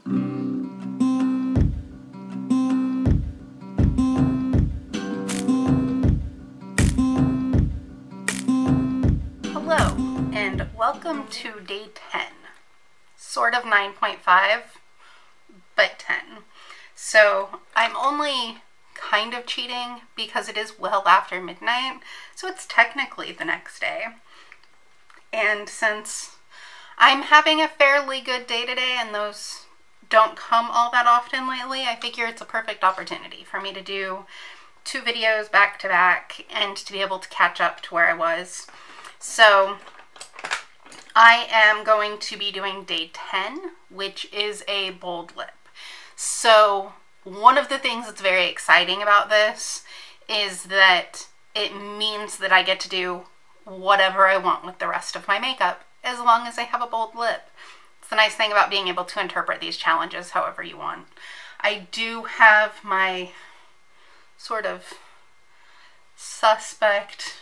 Hello, and welcome to day 10. Sort of 9.5, but 10. So I'm only kind of cheating because it is well after midnight, so it's technically the next day. And since I'm having a fairly good day today and those don't come all that often lately, I figure it's a perfect opportunity for me to do 2 videos back to back and to be able to catch up to where I was. So I am going to be doing day 10, which is a bold lip. So one of the things that's very exciting about this is that it means that I get to do whatever I want with the rest of my makeup, as long as I have a bold lip. It's the nice thing about being able to interpret these challenges however you want. I do have my sort of suspect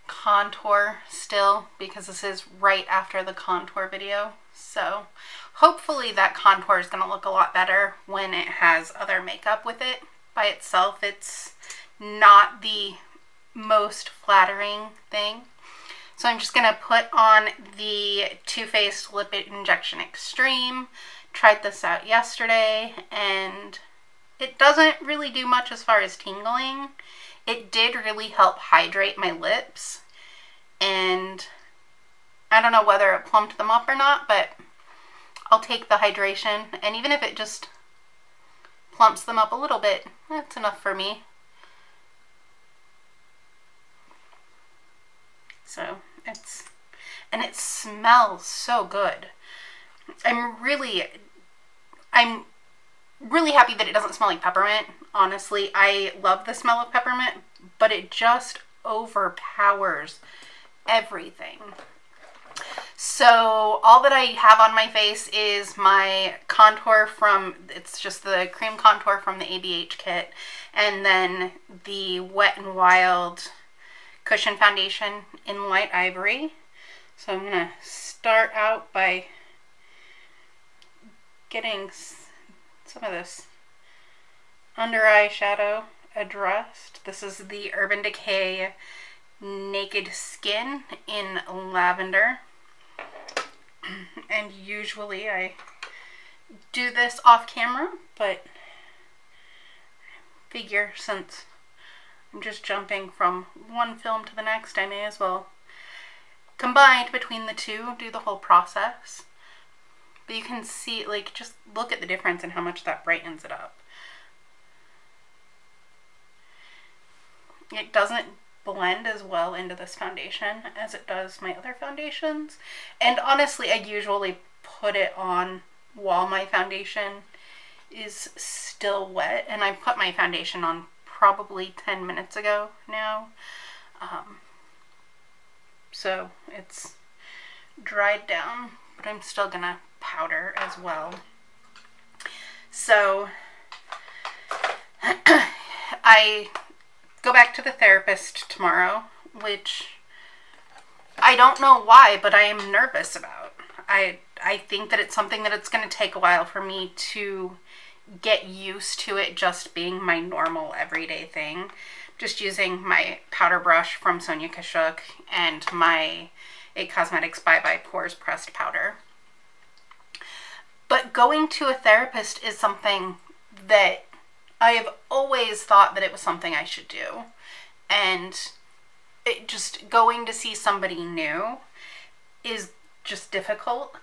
contour still, because this is right after the contour video. So hopefully that contour is going to look a lot better when it has other makeup with it. By itself, it's not the most flattering thing. So I'm just going to put on the Too Faced Lip Injection Extreme. Tried this out yesterday, and it doesn't really do much as far as tingling. It did really help hydrate my lips, and I don't know whether it plumped them up or not, but I'll take the hydration, and even if it just plumps them up a little bit, that's enough for me. So and it smells so good. I'm really happy that it doesn't smell like peppermint. Honestly, I love the smell of peppermint, but it just overpowers everything. So all that I have on my face is my contour from, it's just the cream contour from the ABH kit, and then the Wet n Wild Cushion Foundation in Light Ivory. So I'm going to start out by getting some of this under eye shadow addressed. This is the Urban Decay Naked Skin in Lavender. And usually I do this off camera, but figure since I'm just jumping from one film to the next, I may as well combine between the two, do the whole process. But you can see, like, just look at the difference in how much that brightens it up. It doesn't blend as well into this foundation as it does my other foundations. And honestly, I usually put it on while my foundation is still wet. And I put my foundation on probably 10 minutes ago now. So it's dried down, but I'm still gonna powder as well. So I go back to the therapist tomorrow, which I don't know why, but I am nervous about. I think that it's something that it's going to take a while for me to get used to it just being my normal everyday thing. Just using my powder brush from Sonia Kashuk and my IT Cosmetics Bye Bye Pores pressed powder. But going to a therapist is something that I have always thought that it was something I should do. And it just going to see somebody new is just difficult.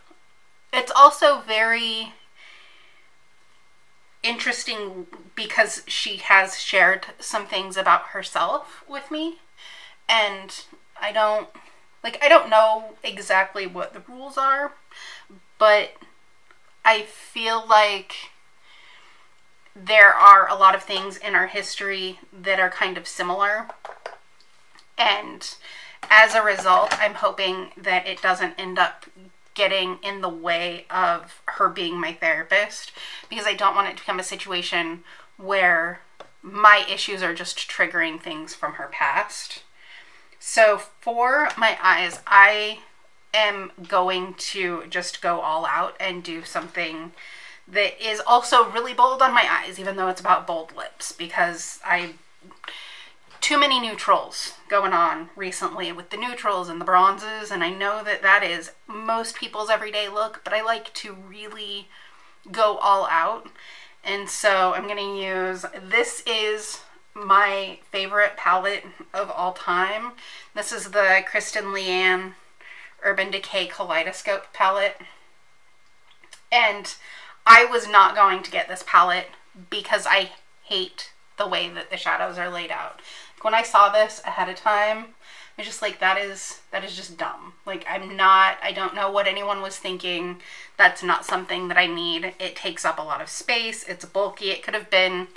It's also very interesting because she has shared some things about herself with me, and I don't know exactly what the rules are, but I feel like there are a lot of things in our history that are kind of similar, and as a result, I'm hoping that it doesn't end up getting in the way of her being my therapist, because I don't want it to become a situation where my issues are just triggering things from her past. So for my eyes, I am going to just go all out and do something that is also really bold on my eyes, even though it's about bold lips, because too many neutrals going on recently with the neutrals and the bronzes, and I know that that is most people's everyday look, but I like to really go all out. And so I'm going to use, this is my favorite palette of all time. This is the Kristen Leanne Urban Decay Kaleidoscope palette. And I was not going to get this palette because I hate the way that the shadows are laid out. When I saw this ahead of time, I was just like, that is just dumb. Like, I don't know what anyone was thinking. That's not something that I need. It takes up a lot of space. It's bulky. It could have been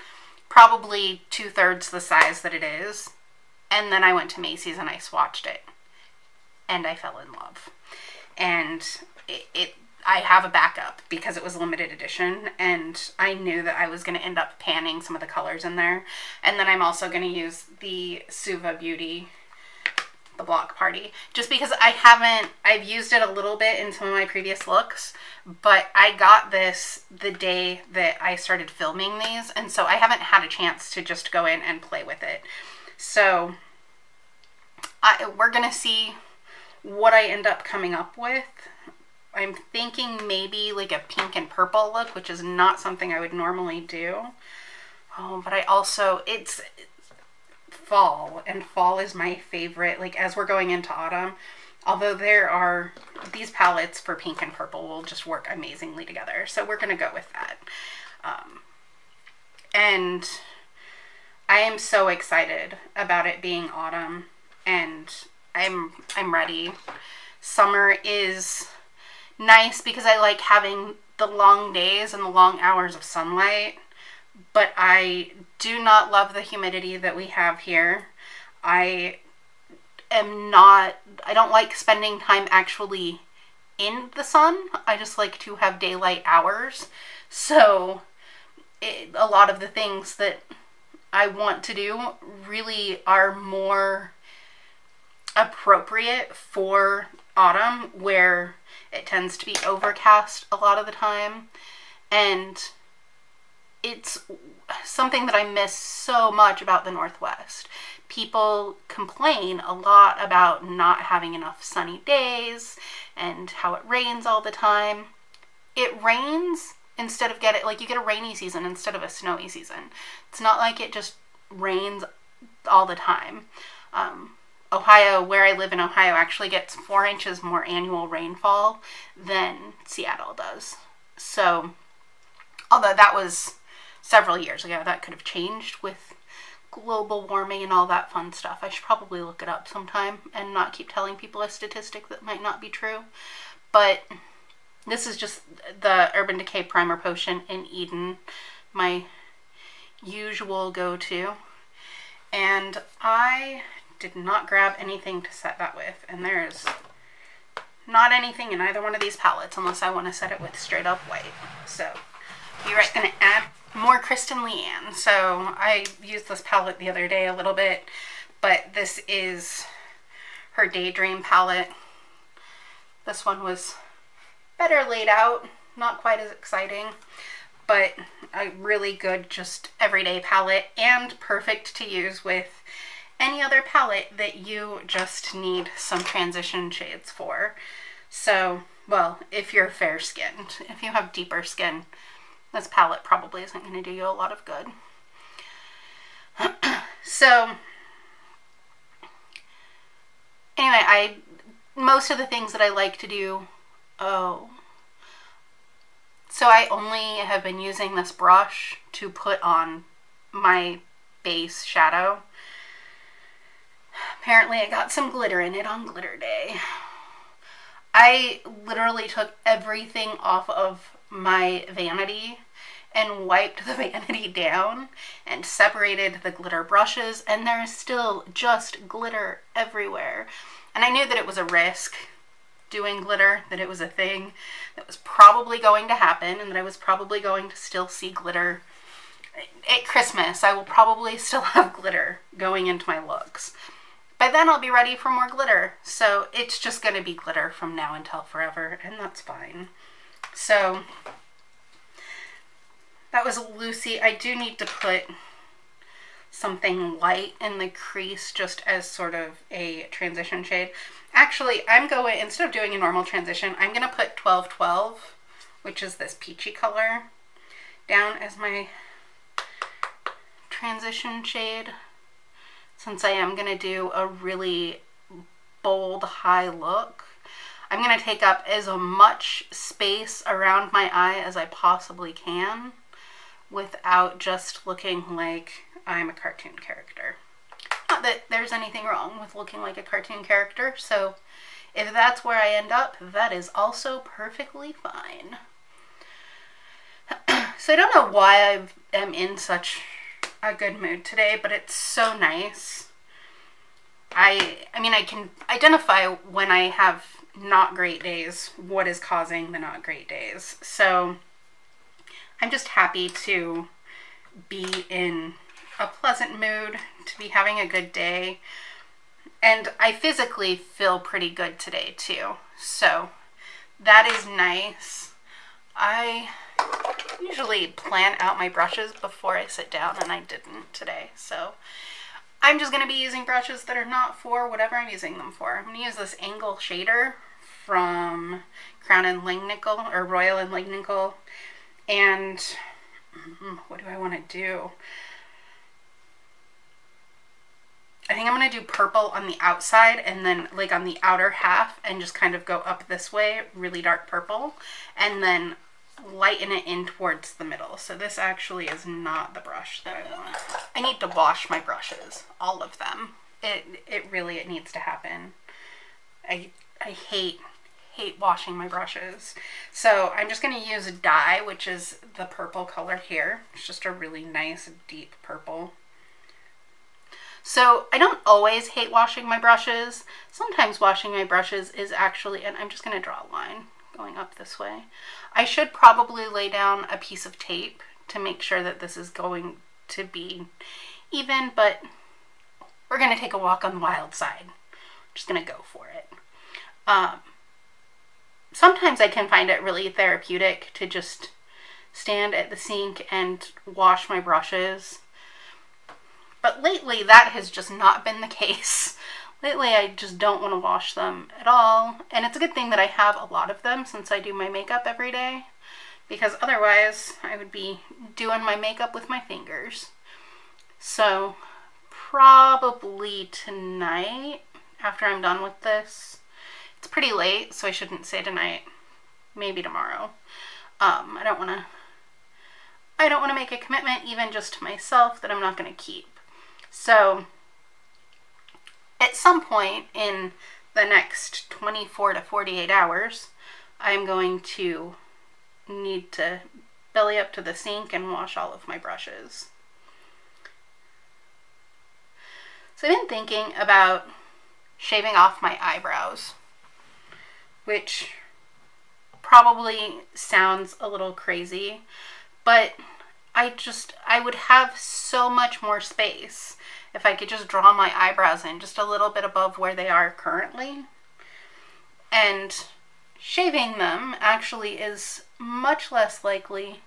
probably 2/3 the size that it is. And then I went to Macy's and I swatched it. And I fell in love. And I have a backup because it was limited edition, and I knew that I was going to end up panning some of the colors in there. And then I'm also going to use the Suva Beauty, the Block Party, just because I've used it a little bit in some of my previous looks, but I got this the day that I started filming these, and so I haven't had a chance to just go in and play with it. So we're going to see what I end up coming up with. I'm thinking maybe like a pink and purple look, which is not something I would normally do. Oh, but it's fall, and fall is my favorite, like as we're going into autumn. Although these palettes for pink and purple will just work amazingly together. So we're going to go with that. And I am so excited about it being autumn, and I'm ready. Summer is nice because I like having the long days and the long hours of sunlight, but I do not love the humidity that we have here. I don't like spending time actually in the sun. I just like to have daylight hours. So a lot of the things that I want to do really are more appropriate for autumn, where it tends to be overcast a lot of the time, and it's something that I miss so much about the Northwest. People complain a lot about not having enough sunny days and how it rains all the time. It rains instead of you get a rainy season instead of a snowy season. It's not like it just rains all the time. Ohio, where I live in Ohio, actually gets 4 inches more annual rainfall than Seattle does. So, although that was several years ago, that could have changed with global warming and all that fun stuff. I should probably look it up sometime and not keep telling people a statistic that might not be true. But this is just the Urban Decay Primer Potion in Eden, my usual go-to. And I did not grab anything to set that with, and there's not anything in either one of these palettes unless I want to set it with straight up white. So you're just going to add more Kristen Leanne. So I used this palette the other day a little bit, but this is her Daydream palette. This one was better laid out, not quite as exciting, but a really good just everyday palette, and perfect to use with any other palette that you just need some transition shades for. So, well, if you're fair-skinned. If you have deeper skin, this palette probably isn't going to do you a lot of good. So, anyway, most of the things that I like to do, so I only have been using this brush to put on my base shadow. Apparently it got some glitter in it on glitter day. I literally took everything off of my vanity and wiped the vanity down and separated the glitter brushes, and there's still just glitter everywhere. And I knew that it was a risk doing glitter, that it was a thing that was probably going to happen, and that I was probably going to still see glitter. At Christmas, I will probably still have glitter going into my looks. by then I'll be ready for more glitter. So it's just going to be glitter from now until forever, and that's fine. So that was Lucy. I do need to put something light in the crease just as sort of a transition shade. Actually, I'm going, instead of doing a normal transition, I'm going to put 1212, which is this peachy color, down as my transition shade, since I am going to do a really bold high look. I'm going to take up as much space around my eye as I possibly can without just looking like I'm a cartoon character. Not that there's anything wrong with looking like a cartoon character, so if that's where I end up, that is also perfectly fine. So I don't know why I am in such a good mood today, but it's so nice. I mean, I can identify when I have not great days, what is causing the not great days. So I'm just happy to be in a pleasant mood, to be having a good day. And I physically feel pretty good today too. So that is nice. I usually plan out my brushes before I sit down, and I didn't today. So I'm just going to be using brushes that are not for whatever I'm using them for. I'm going to use this angle shader from Crown and Langnickel, or Royal and Langnickel. And what do I want to do? I think I'm going to do purple on the outside and then like on the outer half and just kind of go up this way, really dark purple, and then lighten it in towards the middle. So this actually is not the brush that I want. I need to wash my brushes, all of them. It needs to happen. I hate washing my brushes. So I'm just going to use a dye, which is the purple color here. It's just a really nice deep purple. So I don't always hate washing my brushes. Sometimes washing my brushes is actually, and I'm just going to draw a line going up this way. I should probably lay down a piece of tape to make sure that this is going to be even, but we're going to take a walk on the wild side. I'm just going to go for it. Sometimes I can find it really therapeutic to just stand at the sink and wash my brushes. But lately, that has just not been the case. Lately, I just don't want to wash them at all. And it's a good thing that I have a lot of them since I do my makeup every day. Because otherwise, I would be doing my makeup with my fingers. So, probably tonight, after I'm done with this. It's pretty late, so I shouldn't say tonight. Maybe tomorrow. I don't want to make a commitment, even just to myself, that I'm not going to keep. So, at some point in the next 24 to 48 hours, I'm going to need to belly up to the sink and wash all of my brushes. So I've been thinking about shaving off my eyebrows, which probably sounds a little crazy, but I would have so much more space if I could just draw my eyebrows in just a little bit above where they are currently. And shaving them actually is much less likely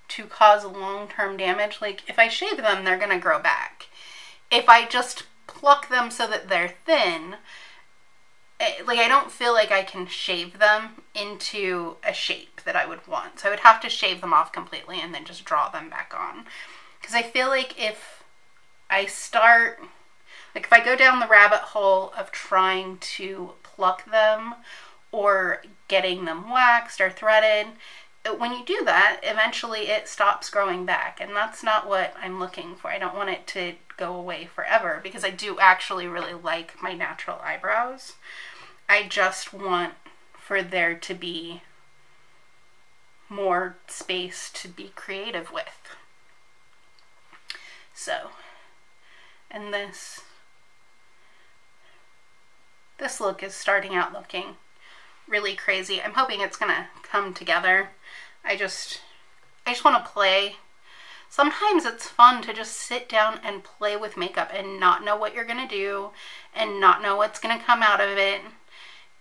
to cause long-term damage. Like, if I shave them, they're going to grow back. If I just pluck them so that they're thin, like, I don't feel like I can shave them into a shape that I would want. So I would have to shave them off completely and then just draw them back on. Because I feel like if I start, like if I go down the rabbit hole of trying to pluck them or getting them waxed or threaded, when you do that, eventually it stops growing back. And that's not what I'm looking for. I don't want it to go away forever because I do actually really like my natural eyebrows. I just want for there to be more space to be creative with. So, and this look is starting out looking really crazy. I'm hoping it's gonna come together. I just want to play sometimes it's fun to just sit down and play with makeup and not know what you're going to do and not know what's going to come out of it.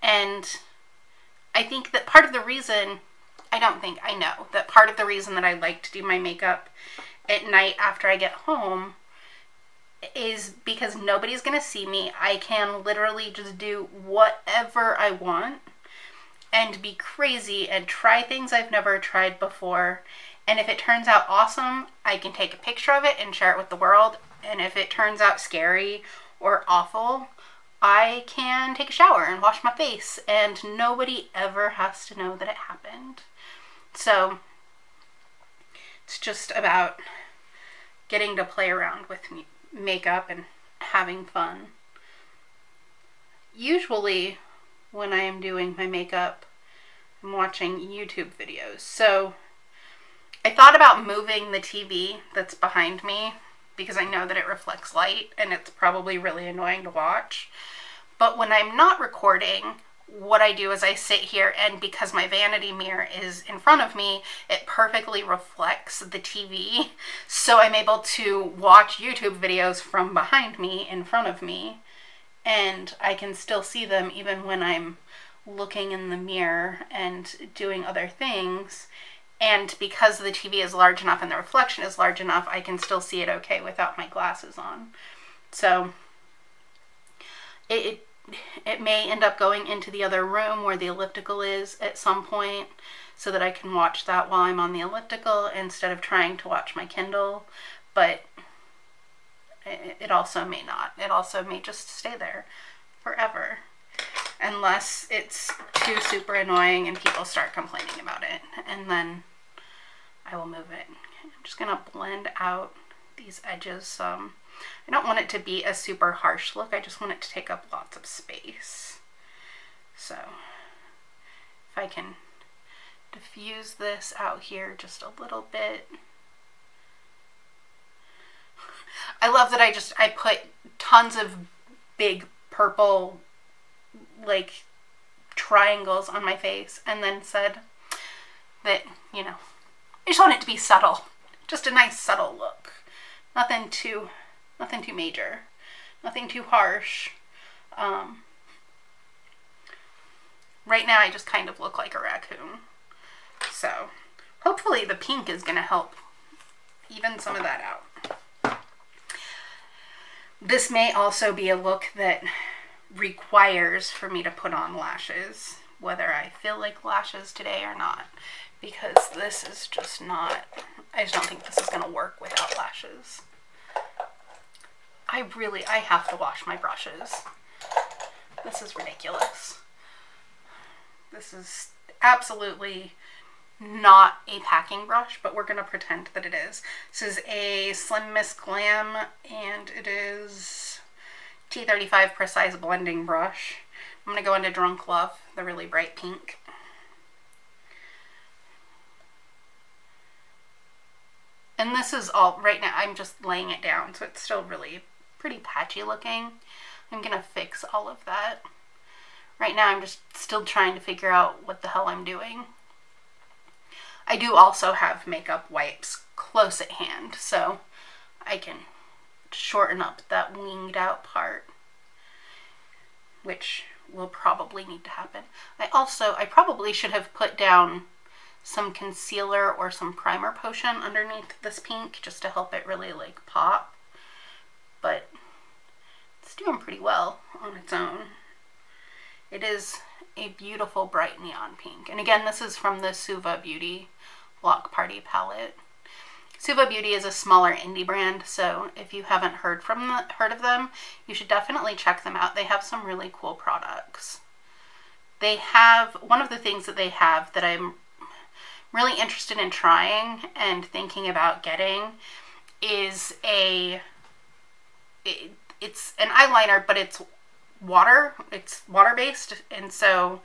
And I think that part of the reason, I know that part of the reason that I like to do my makeup at night after I get home is because nobody's going to see me. I can literally just do whatever I want and be crazy and try things I've never tried before. And if it turns out awesome, I can take a picture of it and share it with the world. And if it turns out scary or awful, I can take a shower and wash my face and nobody ever has to know that it happened. So it's just about getting to play around with makeup and having fun. Usually when I am doing my makeup, I'm watching YouTube videos. So I thought about moving the TV that's behind me because I know that it reflects light and it's probably really annoying to watch. But when I'm not recording, what I do is I sit here, and because my vanity mirror is in front of me, it perfectly reflects the TV. So I'm able to watch YouTube videos from behind me, in front of me, and I can still see them even when I'm looking in the mirror and doing other things. And because the TV is large enough and the reflection is large enough, I can still see it okay without my glasses on. So it may end up going into the other room where the elliptical is at some point so that I can watch that while I'm on the elliptical instead of trying to watch my Kindle. But it also may not. It also may just stay there forever unless it's too super annoying and people start complaining about it, and then I will move it. I'm just gonna blend out these edges some. I don't want it to be a super harsh look. I just want it to take up lots of space. So if I can diffuse this out here just a little bit. I love that I put tons of big purple like triangles on my face and then said that, you know, I just want it to be subtle. Just a nice subtle look. Nothing too major. Nothing too harsh. Right now I just kind of look like a raccoon. So hopefully the pink is going to help even some of that out. This may also be a look that requires for me to put on lashes, whether I feel like lashes today or not, because this is just not, I just don't think this is going to work without lashes. I have to wash my brushes. This is ridiculous. This is absolutely not a packing brush, but we're going to pretend that it is. This is a Slim Miss Glam, and it is T35 Precise Blending Brush. I'm going to go into Drunk Love, the really bright pink. And this is all, right now I'm just laying it down, so it's still really pretty patchy looking. I'm going to fix all of that. Right now I'm just still trying to figure out what the hell I'm doing. I do also have makeup wipes close at hand, so I can shorten up that winged out part, which will probably need to happen. I probably should have put down some concealer or some primer potion underneath this pink just to help it really like pop, but it's doing pretty well on its own. It is a beautiful bright neon pink, and again, this is from the Suva Beauty Block Party palette. Suva Beauty is a smaller indie brand, so if you haven't heard of them, you should definitely check them out. They have some really cool products. They have, one of the things that they have that I'm really interested in trying and thinking about getting is it's an eyeliner, but it's water-based, and so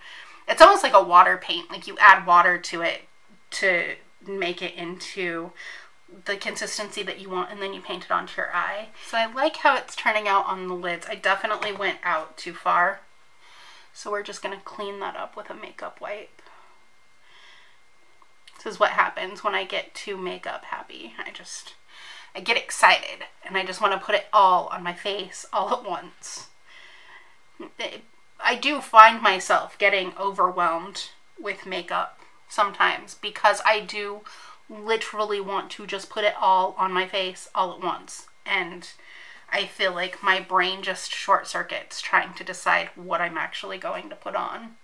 it's almost like a water paint. Like you add water to it to make it into the consistency that you want, and then you paint it onto your eye. So I like how it's turning out on the lids. I definitely went out too far, so we're just going to clean that up with a makeup wipe. This is what happens when I get too makeup happy. I get excited and I just want to put it all on my face all at once. I do find myself getting overwhelmed with makeup sometimes because I do literally want to just put it all on my face all at once. And I feel like my brain just short circuits trying to decide what I'm actually going to put on.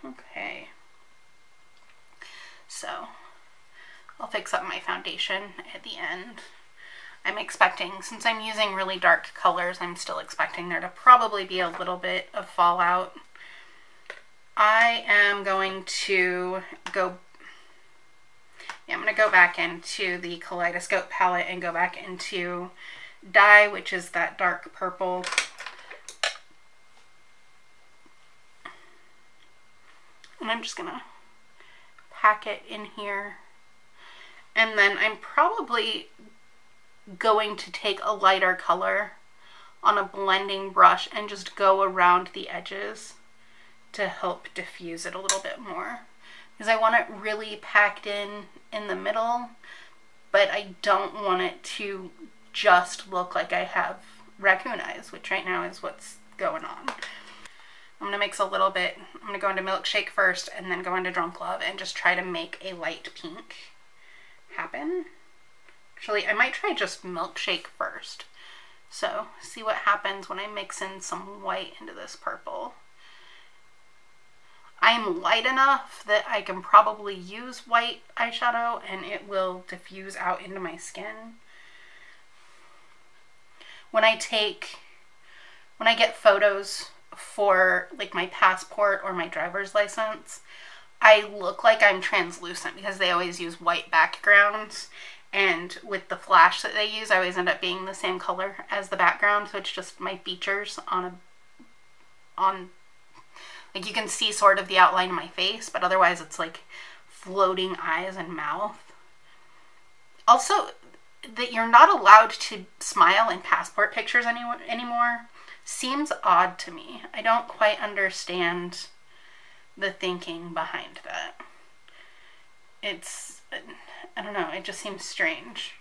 Okay. So I'll fix up my foundation at the end. I'm expecting, since I'm using really dark colors, I'm still expecting there to probably be a little bit of fallout. I am going to go, I'm going to go back into the Kaleidoscope palette and go back into Dye, which is that dark purple. And I'm just going to pack it in here. And then I'm probably going to take a lighter color on a blending brush and just go around the edges to help diffuse it a little bit more. Because I want it really packed in the middle, but I don't want it to just look like I have raccoon eyes, which right now is what's going on. I'm going to mix a little bit. I'm going to go into Milkshake first and then go into Drunk Love and just try to make a light pink happen. Actually, I might try just Milkshake first. So, see what happens when I mix in some white into this purple. I'm light enough that I can probably use white eyeshadow and it will diffuse out into my skin. When I get photos for like my passport or my driver's license, I look like I'm translucent because they always use white backgrounds, and with the flash that they use I always end up being the same color as the background, so it's just my features on like you can see sort of the outline of my face, but otherwise it's like floating eyes and mouth. Also, that you're not allowed to smile in passport pictures anymore seems odd to me. I don't quite understand the thinking behind that. I don't know, it just seems strange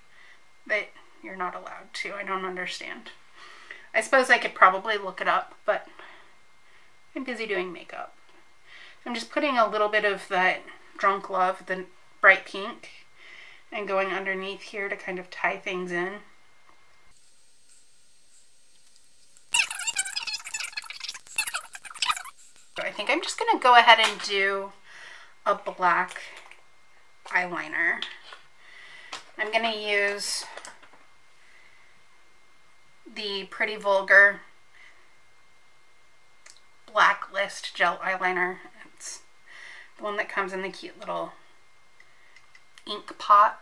that you're not allowed to. I don't understand. I suppose I could probably look it up, but I'm busy doing makeup. I'm just putting a little bit of that Drunk Love, the bright pink, and going underneath here to kind of tie things in. So I think I'm just going to go ahead and do a black eyeliner. I'm going to use the Pretty Vulgar Blacklist gel eyeliner. It's the one that comes in the cute little ink pot.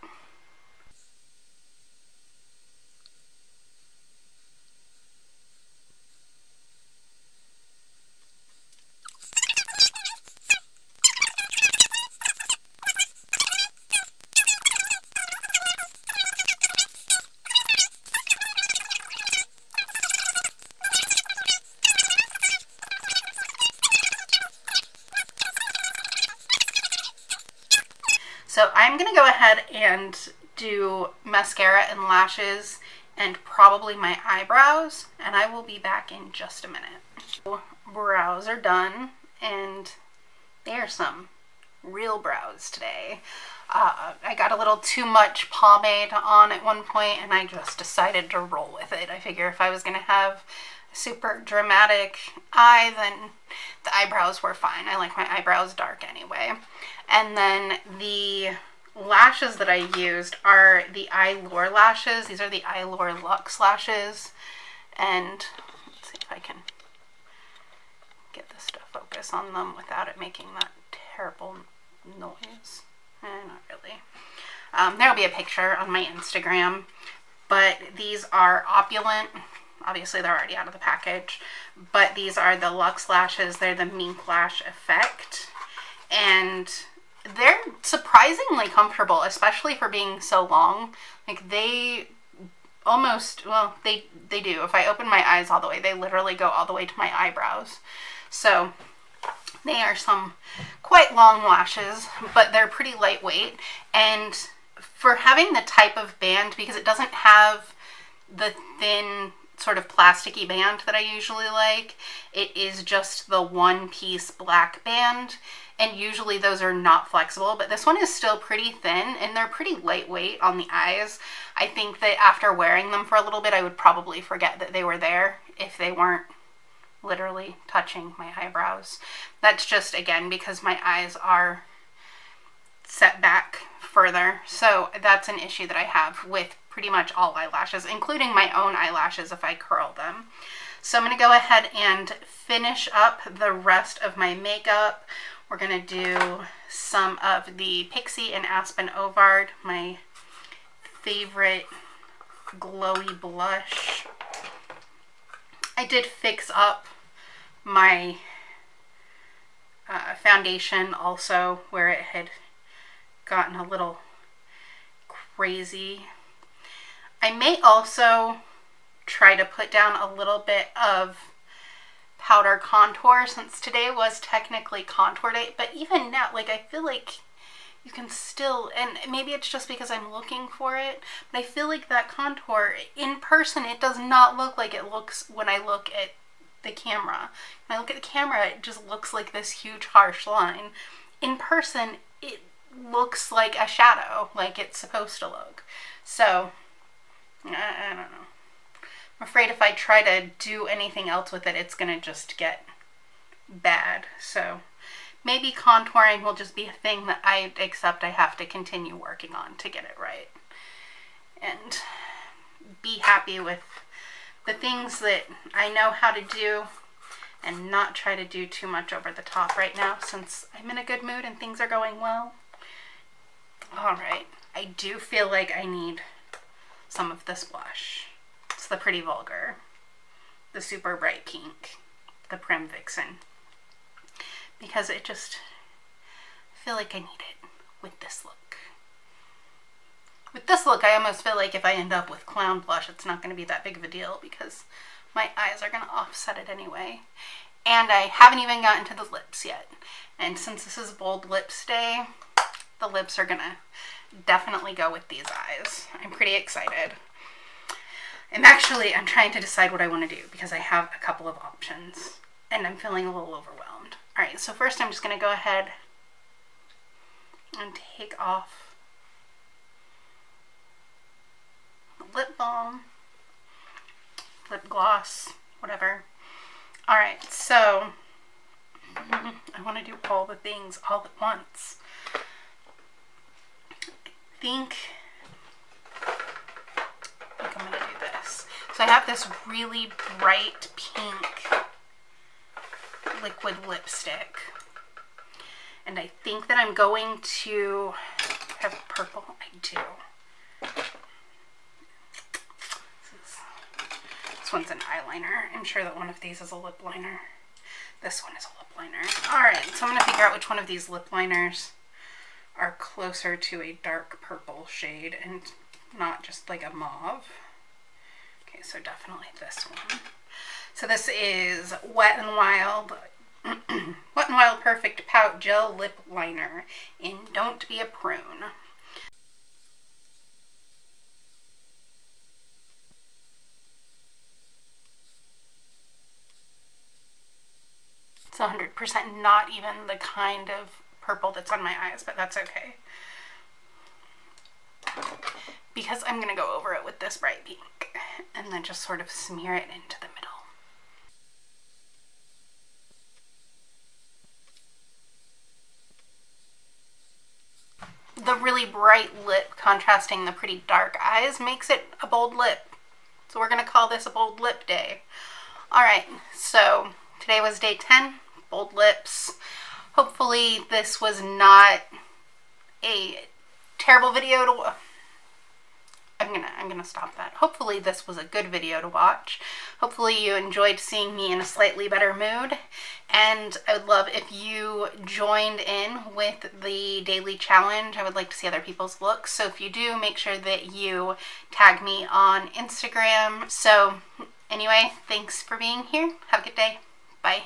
So I'm going to go ahead and do mascara and lashes and probably my eyebrows, and I will be back in just a minute. Brows are done, and they are some real brows today. I got a little too much pomade on at one point, and I just decided to roll with it. I figure if I was going to have a super dramatic eye, then the eyebrows were fine. I like my eyebrows dark anyway. And then the lashes that I used are the Eyelure lashes. These are the Eyelure Luxe lashes. And let's see if I can get this to focus on them without it making that terrible noise. Not really. There'll be a picture on my Instagram. But these are Opulent. Obviously they're already out of the package. But these are the Luxe lashes. They're the Mink Lash Effect. And they're surprisingly comfortable, especially for being so long. Like they almost, well, they do. If I open my eyes all the way, they literally go all the way to my eyebrows. So They are some quite long lashes, but they're pretty lightweight. And for having the type of band, because it doesn't have the thin sort of plasticky band that I usually like, it is just the one-piece black band. And usually those are not flexible, but this one is still pretty thin and they're pretty lightweight on the eyes. I think that after wearing them for a little bit, I would probably forget that they were there if they weren't literally touching my eyebrows. That's just, again, because my eyes are set back further. So that's an issue that I have with pretty much all eyelashes, including my own eyelashes if I curl them. So I'm going to go ahead and finish up the rest of my makeup. We're going to do some of the Pixie and Aspen Ovard, my favorite glowy blush. I did fix up my foundation also where it had gotten a little crazy. I may also try to put down a little bit of powder contour since today was technically contour day, but even now, like, I feel like you can still, and maybe it's just because I'm looking for it, but I feel like that contour in person, it does not look like it looks when I look at the camera. When I look at the camera, it just looks like this huge harsh line. In person, it looks like a shadow, like it's supposed to look. So I don't know. I'm afraid if I try to do anything else with it, it's gonna just get bad. So maybe contouring will just be a thing that I accept I have to continue working on to get it right. And be happy with the things that I know how to do and not try to do too much over the top right now since I'm in a good mood and things are going well. Alright, I do feel like I need some of this blush. It's the Pretty Vulgar, the Super Bright Pink, the Prim Vixen, because it just, I feel like I need it with this look. With this look, I almost feel like if I end up with clown blush, it's not going to be that big of a deal because my eyes are going to offset it anyway. And I haven't even gotten to the lips yet. And since this is Bold Lips Day, the lips are going to definitely go with these eyes. I'm pretty excited. I'm trying to decide what I want to do because I have a couple of options and I'm feeling a little overwhelmed. Alright, so first I'm just going to go ahead and take off the lip balm, lip gloss, whatever. Alright, so I want to do all the things all at once. I think I'm going to do this. So I have this really bright pink liquid lipstick. And I think that I'm going to have purple. I do. This one's an eyeliner. I'm sure that one of these is a lip liner. This one is a lip liner. Alright, so I'm going to figure out which one of these lip liners are closer to a dark purple shade and not just like a mauve. Okay, so definitely this one. So this is Wet n Wild Wet n Wild Perfect Pout Gel Lip Liner in Don't Be a Prune. It's 100% not even the kind of purple that's on my eyes, but that's okay. Because I'm going to go over it with this bright pink and then just sort of smear it into the middle. The really bright lip contrasting the pretty dark eyes makes it a bold lip. So we're going to call this a bold lip day. Alright, so today was day 10, bold lips. Hopefully this was not a terrible video to I'm gonna stop that. Hopefully this was a good video to watch. Hopefully you enjoyed seeing me in a slightly better mood. And I would love if you joined in with the daily challenge. I would like to see other people's looks. So if you do, make sure that you tag me on Instagram. So anyway, thanks for being here. Have a good day. Bye.